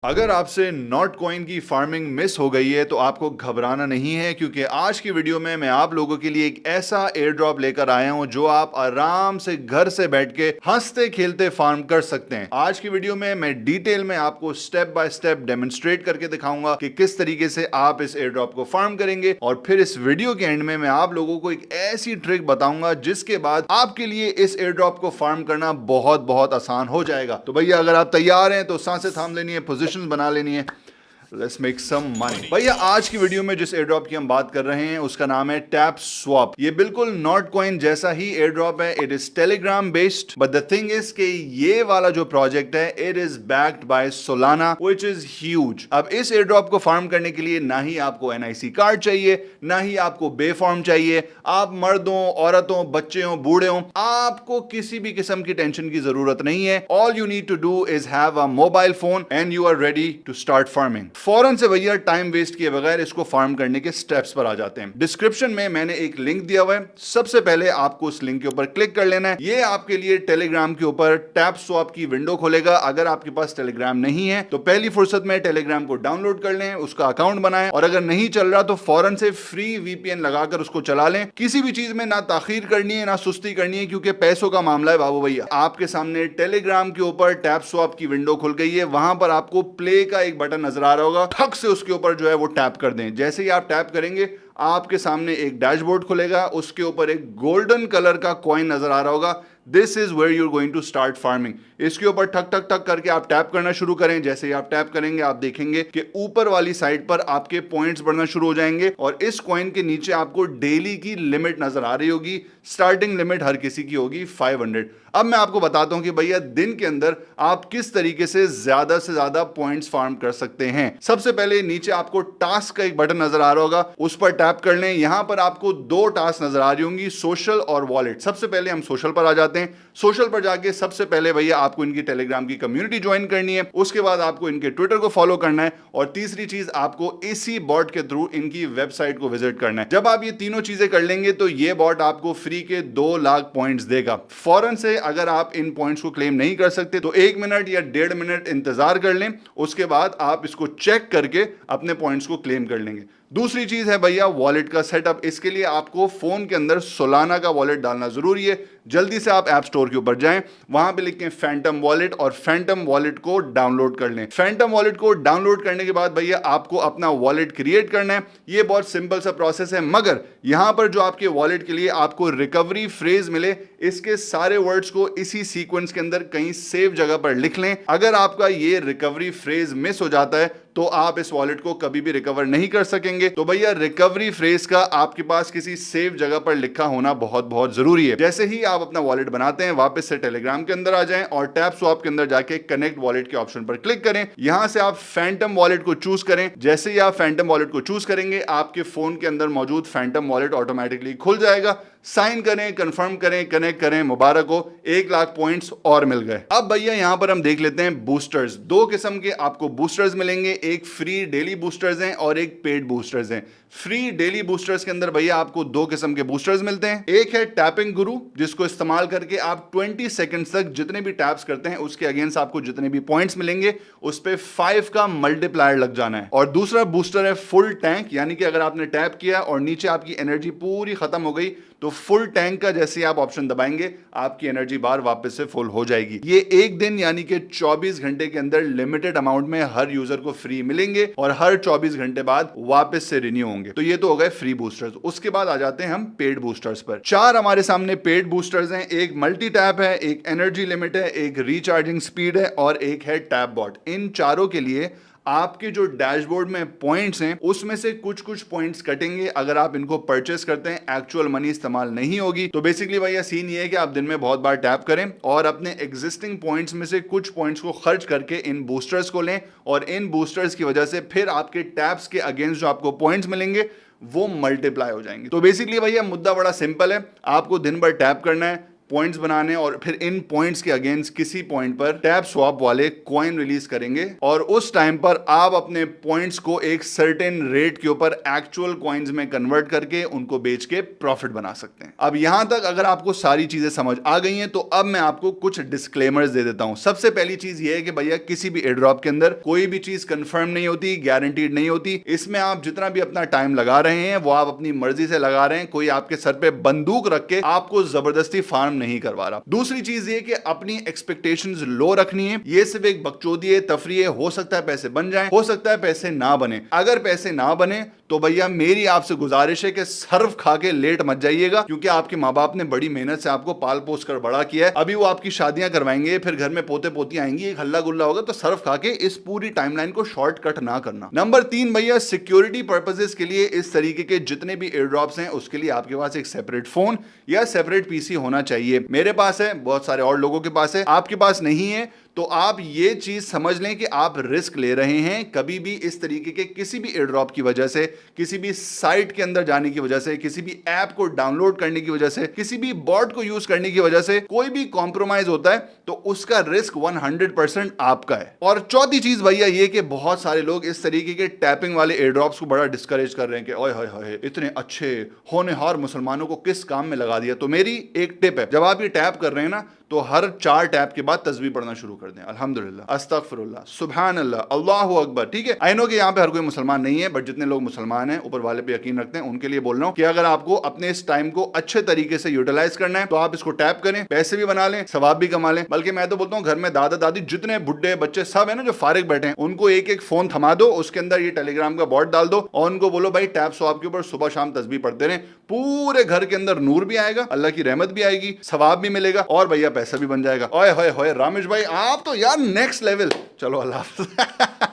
अगर आपसे not coin की फार्मिंग मिस हो गई है तो आपको घबराना नहीं है, क्योंकि आज की वीडियो में मैं आप लोगों के लिए एक ऐसा एयर ड्रॉप लेकर आया हूं जो आप आराम से घर से बैठ के हंसते खेलते फार्म कर सकते हैं। आज की वीडियो में मैं डिटेल में आपको स्टेप बाय स्टेप डेमोन्स्ट्रेट करके दिखाऊंगा कि किस तरीके से आप इस एयर ड्रॉप को फार्म करेंगे, और फिर इस वीडियो के एंड में मैं आप लोगों को एक ऐसी ट्रिक बताऊंगा जिसके बाद आपके लिए इस एयर ड्रॉप को फार्म करना बहुत बहुत आसान हो जाएगा। तो भैया अगर आप तैयार हैं तो सांसें थाम लेनी है, पोजीशन बना लेनी है। Let's make some money. भैया आज की वीडियो में जिस एयर ड्रॉप की हम बात कर रहे हैं उसका नाम है टैप स्वैप। ये बिल्कुल नॉट कॉइन जैसा ही एयर ड्रॉप है। It is Telegram based, but the thing is कि ये वाला जो प्रोजेक्ट है it is backed by Solana, which is huge. अब इस एयर ड्रॉप को फार्म करने के लिए ना ही आपको एनआईसी कार्ड चाहिए, ना ही आपको बे फॉर्म चाहिए। आप मर्द हो, औरत हो, बच्चे हो, बूढ़े हो, आपको किसी भी किस्म की टेंशन की जरूरत नहीं है। All you need to do is have a mobile phone and you are ready to start farming. फौरन से भैया टाइम वेस्ट किए बगैर इसको फार्म करने के स्टेप्स पर आ जाते हैं। डिस्क्रिप्शन में मैंने एक लिंक दिया हुआ है, सबसे पहले आपको उस लिंक के ऊपर क्लिक कर लेना है। ये आपके लिए टेलीग्राम के ऊपर टैप स्वैप की विंडो खोलेगा। अगर आपके पास टेलीग्राम नहीं है तो पहली फुर्सत में टेलीग्राम को डाउनलोड कर लें, उसका अकाउंट बनाएं, और अगर नहीं चल रहा तो फौरन से फ्री वीपीएन लगाकर उसको चला लें। किसी भी चीज में ना ताखीर करनी है ना सुस्ती करनी है, क्योंकि पैसों का मामला है बाबू भैया। आपके सामने टेलीग्राम के ऊपर टैप स्वैप की विंडो खुल गई है। वहां पर आपको प्ले का एक बटन नजर आ रहा होगा, से उसके ऊपर जो है वो टैप कर दें। जैसे ही आप टैप करेंगे आपके सामने एक डैशबोर्ड खुलेगा, उसके ऊपर एक गोल्डन कलर का कॉइन नजर आ रहा होगा। This is where you are going to start farming. इसके ऊपर ठक ठक ठक करके आप टैप करना शुरू करें। जैसे ही आप टैप करेंगे आप देखेंगे कि ऊपर वाली साइड पर आपके पॉइंट्स बढ़ना शुरू हो जाएंगे, और इस कॉइन के नीचे आपको डेली की लिमिट नजर आ रही होगी। स्टार्टिंग लिमिट हर किसी की होगी 500। अब मैं आपको बताता हूं कि भैया दिन के अंदर आप किस तरीके से ज्यादा पॉइंट्स फार्म कर सकते हैं। सबसे पहले नीचे आपको टास्क का एक बटन नजर आ रहा होगा, उस पर टैप कर लें। यहां पर आपको दो टास्क नजर आ रही होंगी, सोशल और वॉलेट। सबसे पहले हम सोशल पर आ जाते हैं। सोशल पर जाके सबसे पहले भैया आपको इनकी टेलीग्राम की कम्युनिटी ज्वाइन करनी है, उसके बाद आपको इनके ट्विटर को फॉलो करना है, और तीसरी चीज आपको इसी बॉट के थ्रू इनकी वेबसाइट को विजिट करना है। जब आप ये तीनों चीजें कर लेंगे तो ये बॉट आपको फ्री के 2 लाख पॉइंट्स देगा। फौरन से अगर आप इन पॉइंट्स को क्लेम नहीं कर सकते तो 1 मिनट या 1.5 मिनट इंतजार कर लें, उसके बाद आप इसको चेक करके अपने पॉइंट्स को क्लेम कर लेंगे। दूसरी चीज है भैया वॉलेट का सेटअप। इसके लिए आपको फोन के अंदर सोलाना का वॉलेट डालना जरूरी है। जल्दी से आप ऐप स्टोर के ऊपर जाएं, वहां पे लिखें फैंटम वॉलेट, और फैंटम वॉलेट को डाउनलोड कर लें। फैंटम वॉलेट को डाउनलोड करने के बाद भैया आपको अपना वॉलेट क्रिएट करना है। ये बहुत सिंपल सा प्रोसेस है, मगर यहां पर जो आपके वॉलेट के लिए आपको रिकवरी फ्रेज मिले, इसके सारे वर्ड्स को इसी सीक्वेंस के अंदर कहीं सेव जगह पर लिख लें। अगर आपका ये रिकवरी फ्रेज मिस हो जाता है तो आप इस वॉलेट को कभी भी रिकवर नहीं कर सकेंगे। तो भैया रिकवरी फ्रेज का आपके पास किसी सेव जगह पर लिखा होना बहुत बहुत जरूरी है। जैसे ही आप अपना वॉलेट बनाते हैं वापस से टेलीग्राम के अंदर आ जाएं और टैप स्वैप के अंदर जाके कनेक्ट वॉलेट के ऑप्शन पर क्लिक करें। यहां से आप फैंटम वॉलेट को चूज करें। जैसे ही आप फैंटम वॉलेट को चूज करेंगे आपके फोन के अंदर मौजूद फैंटम वॉलेट ऑटोमेटिकली खुल जाएगा। साइन करें, कंफर्म करें, कनेक्ट करें, मुबारक हो, 1 लाख पॉइंट्स और मिल गए। अब भैया यहां पर हम देख लेते हैं बूस्टर्स। 2 किस्म के आपको बूस्टर्स मिलेंगे, एक फ्री डेली बूस्टर्स हैं और एक पेड बूस्टर्स हैं। फ्री डेली बूस्टर्स के अंदर भैया आपको 2 किस्म के बूस्टर्स मिलते हैं। एक है टैपिंग गुरु, जिसको इस्तेमाल करके आप 20 सेकंड्स तक जितने भी टैप्स करते हैं उसके अगेंस्ट आपको जितने भी पॉइंट्स मिलेंगे उस पे 5 का मल्टीप्लायर लग जाना है। और दूसरा बूस्टर है फुल टैंक, यानी कि अगर आपने टैप किया और नीचे आपकी एनर्जी पूरी खत्म हो गई तो फुल टैंक का जैसे आप ऑप्शन दबाएंगे आपकी एनर्जी बार वापस से फुल हो जाएगी। ये एक दिन यानी कि 24 घंटे के अंदर लिमिटेड अमाउंट में हर यूजर को फ्री मिलेंगे, और हर 24 घंटे बाद वापस से रिन्यू होंगे। तो ये तो हो गए फ्री बूस्टर्स। उसके बाद आ जाते हैं हम पेड बूस्टर्स पर। 4 हमारे सामने पेड बूस्टर्स हैं। एक मल्टी टैप है, एक एनर्जी लिमिट है, एक रिचार्जिंग स्पीड है और एक है टैप बॉट। इन चारों के लिए आपके जो डैशबोर्ड में पॉइंट्स हैं उसमें से कुछ कुछ पॉइंट्स कटेंगे अगर आप इनको परचेस करते हैं। एक्चुअल मनी इस्तेमाल नहीं होगी। तो बेसिकली भैया सीन ये है कि आप दिन में बहुत बार टैप करें और अपने एग्जिस्टिंग पॉइंट्स में से कुछ पॉइंट्स को खर्च करके इन बूस्टर्स को लें, और इन बूस्टर्स की वजह से फिर आपके टैप्स के अगेंस्ट जो आपको पॉइंट्स मिलेंगे वो मल्टीप्लाई हो जाएंगे। तो बेसिकली भैया मुद्दा बड़ा सिंपल है, आपको दिन भर टैप करना है, पॉइंट्स बनाने और फिर इन पॉइंट्स के अगेंस्ट किसी पॉइंट पर टैप स्वैप वाले कॉइन रिलीज करेंगे और उस टाइम पर आप अपने पॉइंट्स को एक सर्टेन रेट के ऊपर एक्चुअल कॉइन्स में कन्वर्ट करके उनको बेच के प्रॉफिट बना सकते हैं। अब यहां तक अगर आपको सारी चीजें समझ आ गई हैं तो अब मैं आपको कुछ डिस्क्लेमर्स दे देता हूं। सबसे पहली चीज ये है कि भैया किसी भी एयरड्रॉप के अंदर कोई भी चीज कंफर्म नहीं होती, गारंटीड नहीं होती। इसमें आप जितना भी अपना टाइम लगा रहे हैं वो आप अपनी मर्जी से लगा रहे हैं, कोई आपके सर पे बंदूक रख के आपको जबरदस्ती फार्म नहीं करवा रहा। दूसरी चीज ये कि अपनी एक्सपेक्टेशंस लो रखनी है। ये सिर्फ एक बकचोदी है, तफरी है। हो सकता है पैसे बन जाएं, हो सकता है पैसे ना बने। अगर पैसे ना बने तो भैया मेरी आपसे गुजारिश है कि सर्फ खा के लेट मत जाइएगा, क्योंकि आपके माँ बाप ने बड़ी मेहनत से आपको पाल पोस कर बड़ा किया है। अभी वो आपकी शादियां करवाएंगे, फिर घर में पोते पोती आएंगी, एक हल्ला गुल्ला होगा, तो सर्फ खा के इस पूरी टाइमलाइन को शॉर्टकट ना करना। नंबर 3 भैया, सिक्योरिटी पर्पसेस के लिए इस तरीके के जितने भी एयर ड्रॉप्स हैं उसके लिए आपके पास एक सेपरेट फोन या सेपरेट पीसी होना चाहिए। मेरे पास है, बहुत सारे और लोगों के पास है, आपके पास नहीं है तो आप ये चीज समझ लें कि आप रिस्क ले रहे हैं। कभी भी इस तरीके के किसी भी एयरड्रॉप की वजह से, किसी भी साइट के अंदर जाने की वजह से, किसी भी ऐप को डाउनलोड करने की वजह से, किसी भी बॉट को यूज करने की वजह से कोई भी कॉम्प्रोमाइज होता है तो उसका रिस्क 100% आपका है। और चौथी चीज भैया ये कि बहुत सारे लोग इस तरीके के टैपिंग वाले एयरड्रॉप्स को बड़ा डिस्करेज कर रहे हैं कि ओए होए होए इतने अच्छे होनहार मुसलमानों को किस काम में लगा दिया। तो मेरी एक टिप है, जब आप ये टैप कर रहे हैं ना तो हर 4 टैप के बाद तस्बीह पढ़ना शुरू कर दें। अल्हम्दुलिल्लाह, अस्तगफिरुल्लाह, सुभान अल्लाह, अल्लाहु अकबर। ठीक है, आई नो कि यहाँ पे हर कोई मुसलमान नहीं है, बट जितने लोग मुसलमान हैं, ऊपर वाले पे यकीन रखते हैं, उनके लिए बोल रहा हूँ कि अगर आपको अपने इस टाइम को अच्छे तरीके से यूटिलाइज करना है तो आप इसको टैप करें, पैसे भी बना लें, सवाब भी कमा लें। बल्कि मैं तो बोलता हूँ घर में दादा दादी जितने बुढ़े बच्चे सब है ना जो फारिग बैठे हैं, उनको एक एक फोन थमा दो, उसके अंदर ये टेलीग्राम का बॉट डाल दो और उनको बोलो भाई टैप स्वैप के ऊपर सुबह शाम तस्बीह पढ़ते रहें। पूरे घर के अंदर नूर भी आएगा, अल्लाह की रहमत भी आएगी, सवाब भी मिलेगा और भैया पैसा भी बन जाएगा। ओए होए होए रामेश भाई, आप तो यार नेक्स्ट लेवल। चलो अल्लाह हाफ़िज़।